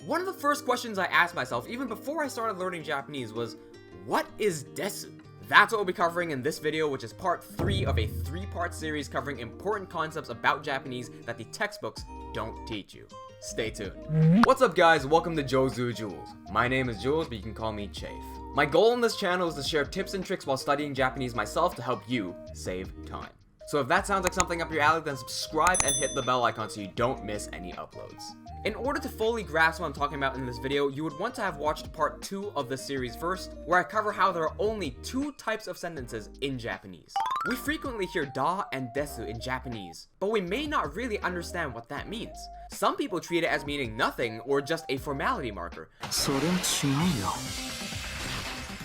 One of the first questions I asked myself even before I started learning Japanese was, what is Desu? That's what we'll be covering in this video, which is part 3 of a 3-part series covering important concepts about Japanese that the textbooks don't teach you. Stay tuned. What's up guys, welcome to Jozu Jules. My name is Jules, but you can call me Chafe. My goal on this channel is to share tips and tricks while studying Japanese myself to help you save time. So if that sounds like something up your alley, then subscribe and hit the bell icon so you don't miss any uploads. In order to fully grasp what I'm talking about in this video, you would want to have watched part 2 of this series first, where I cover how there are only 2 types of sentences in Japanese. We frequently hear da and desu in Japanese, but we may not really understand what that means. Some people treat it as meaning nothing or just a formality marker.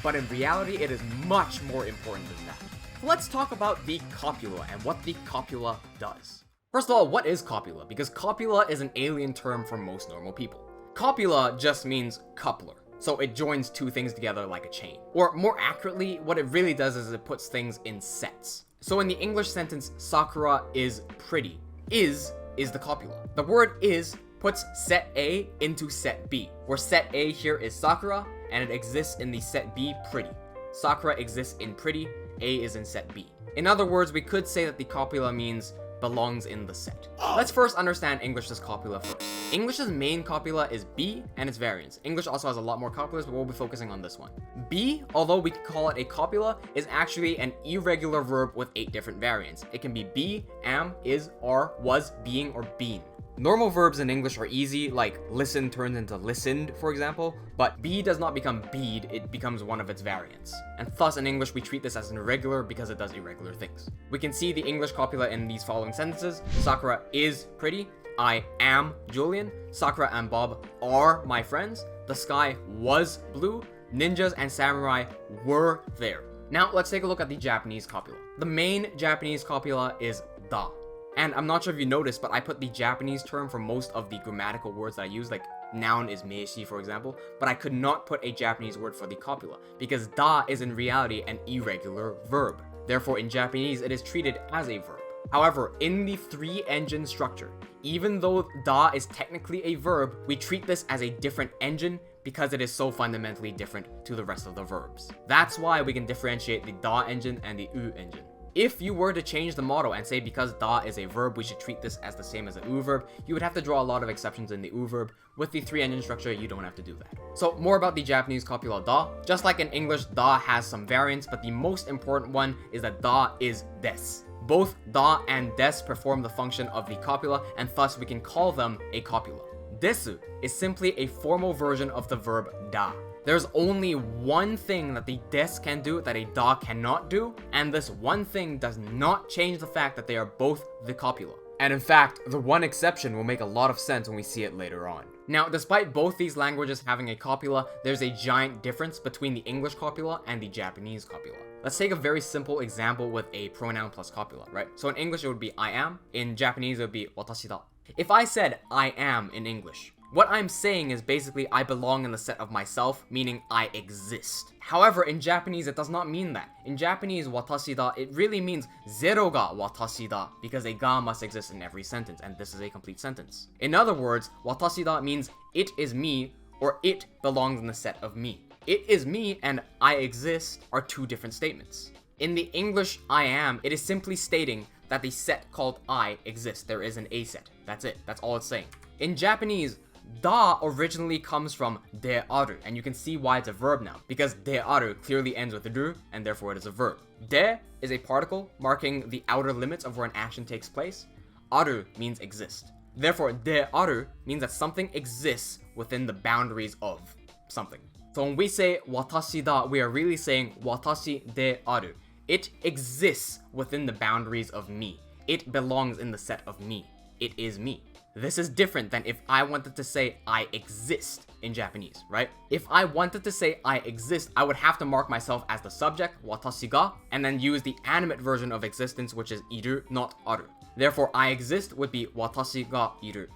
But in reality, it is much more important than that. Let's talk about the copula and what the copula does. First of all, what is copula? Because copula is an alien term for most normal people. Copula just means coupler, so it joins 2 things together like a chain. Or more accurately, what it really does is it puts things in sets. So in the English sentence, Sakura is pretty, is the copula. The word is puts set A into set B, where set A here is Sakura, and it exists in the set B, pretty. Sakura exists in pretty, A is in set B. In other words, we could say that the copula means belongs in the set. Let's first understand English's copula first. English's main copula is be and its variants. English also has a lot more copulas, but we'll be focusing on this one. Be, although we could call it a copula, is actually an irregular verb with 8 different variants. It can be, am, is, are, was, being, or been. Normal verbs in English are easy, like listen turns into listened, for example, but be does not become beed, it becomes one of its variants. And thus in English we treat this as an irregular because it does irregular things. We can see the English copula in these following sentences. Sakura is pretty, I am Julian, Sakura and Bob are my friends, the sky was blue, ninjas and samurai were there. Now let's take a look at the Japanese copula. The main Japanese copula is da. And I'm not sure if you noticed, but I put the Japanese term for most of the grammatical words that I use, like noun is meishi, for example, but I could not put a Japanese word for the copula, because da is in reality an irregular verb. Therefore, in Japanese, it is treated as a verb. However, in the 3-engine structure, even though da is technically a verb, we treat this as a different engine because it is so fundamentally different to the rest of the verbs. That's why we can differentiate the da engine and the u engine. If you were to change the model and say because da is a verb, we should treat this as the same as a u verb, you would have to draw a lot of exceptions in the u verb. With the 3-engine structure, you don't have to do that. So more about the Japanese copula da. Just like in English, da has some variants, but the most important one is that da is des. Both da and des perform the function of the copula, and thus we can call them a copula. Desu is simply a formal version of the verb da. There's only one thing that the des can do that a da cannot do, and this one thing does not change the fact that they are both the copula. And in fact, the one exception will make a lot of sense when we see it later on. Now, despite both these languages having a copula, there's a giant difference between the English copula and the Japanese copula. Let's take a very simple example with a pronoun plus copula, right? So in English it would be I am, in Japanese it would be watashi da. If I said I am in English, what I'm saying is basically I belong in the set of myself, meaning I exist. However, in Japanese, it does not mean that. In Japanese, watashi da, it really means zero ga watashi da, because a ga must exist in every sentence, and this is a complete sentence. In other words, watashi da means it is me, or it belongs in the set of me. It is me and I exist are 2 different statements. In the English I am, it is simply stating that the set called I exists. There is an A set. That's it. That's all it's saying. In Japanese, da originally comes from de-aru, and you can see why it's a verb now, because de-aru clearly ends with ru, and therefore it is a verb. De is a particle marking the outer limits of where an action takes place. Aru means exist. Therefore, de-aru means that something exists within the boundaries of something. So when we say watashi da, we are really saying watashi de-aru. It exists within the boundaries of me. It belongs in the set of me. It is me. This is different than if I wanted to say I exist in Japanese, right? If I wanted to say I exist, I would have to mark myself as the subject, watashi ga, and then use the animate version of existence, which is iru, not aru. Therefore, I exist would be watashi ga iru.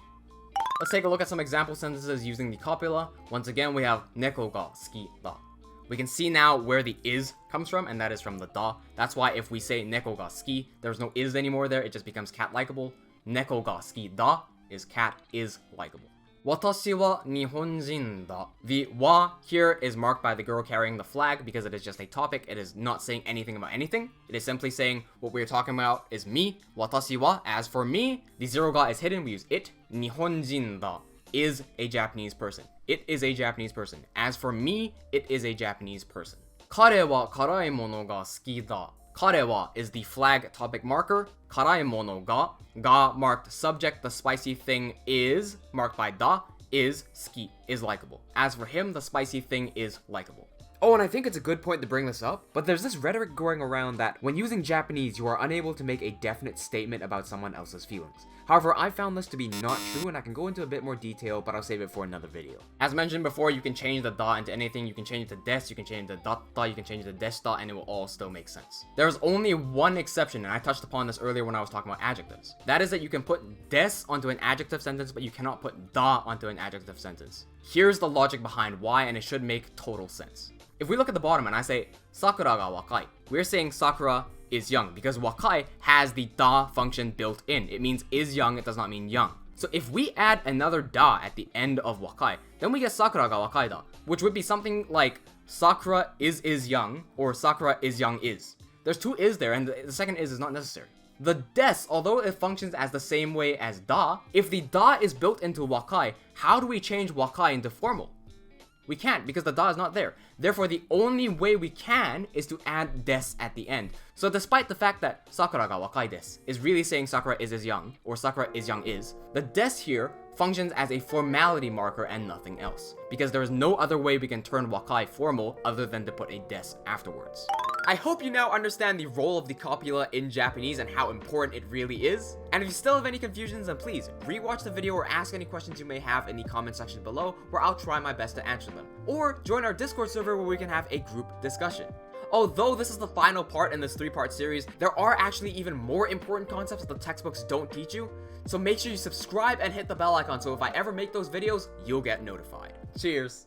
Let's take a look at some example sentences using the copula. Once again, we have neko ga suki da. We can see now where the is comes from, and that is from the da. That's why if we say neko ga suki, there's no is anymore there, it just becomes cat-likeable. Neko ga suki da is cat is likable. Watashi wa Nihonjin da. The wa here is marked by the girl carrying the flag because it is just a topic. It is not saying anything about anything. It is simply saying what we're talking about is me. Watashi wa, as for me, the zero ga is hidden. We use it. Nihonjin da is a Japanese person. It is a Japanese person. As for me, it is a Japanese person. Kare wa karai mono ga suki da. Kare wa is the flag topic marker. Karai mono ga. Ga marked subject. The spicy thing is marked by da. Is suki. Is likable. As for him, the spicy thing is likable. Oh, and I think it's a good point to bring this up, but there's this rhetoric going around that when using Japanese, you are unable to make a definite statement about someone else's feelings. However, I found this to be not true, and I can go into a bit more detail, but I'll save it for another video. As mentioned before, you can change the da into anything. You can change it to des, you can change it to datta, you can change it to deshita, and it will all still make sense. There's only one exception, and I touched upon this earlier when I was talking about adjectives. That is that you can put des onto an adjective sentence, but you cannot put da onto an adjective sentence. Here's the logic behind why, and it should make total sense. If we look at the bottom and I say Sakura ga wakai, we're saying Sakura is young because wakai has the da function built in. It means is young, it does not mean young. So if we add another da at the end of wakai, then we get Sakura ga wakai da, which would be something like Sakura is young or Sakura is young is. There's two is there, and the second is not necessary. The des, although it functions as the same way as da, if the da is built into wakai, how do we change wakai into formal? We can't because the da is not there. Therefore, the only way we can is to add des at the end. So despite the fact that Sakura ga wakai desu is really saying Sakura is young, or Sakura is young is, the des here functions as a formality marker and nothing else. Because there is no other way we can turn wakai formal other than to put a des afterwards. I hope you now understand the role of the copula in Japanese and how important it really is. And if you still have any confusions, then please rewatch the video or ask any questions you may have in the comment section below, where I'll try my best to answer them. Or join our Discord server where we can have a group discussion. Although this is the final part in this 3-part series, there are actually even more important concepts that the textbooks don't teach you. So make sure you subscribe and hit the bell icon so if I ever make those videos, you'll get notified. Cheers!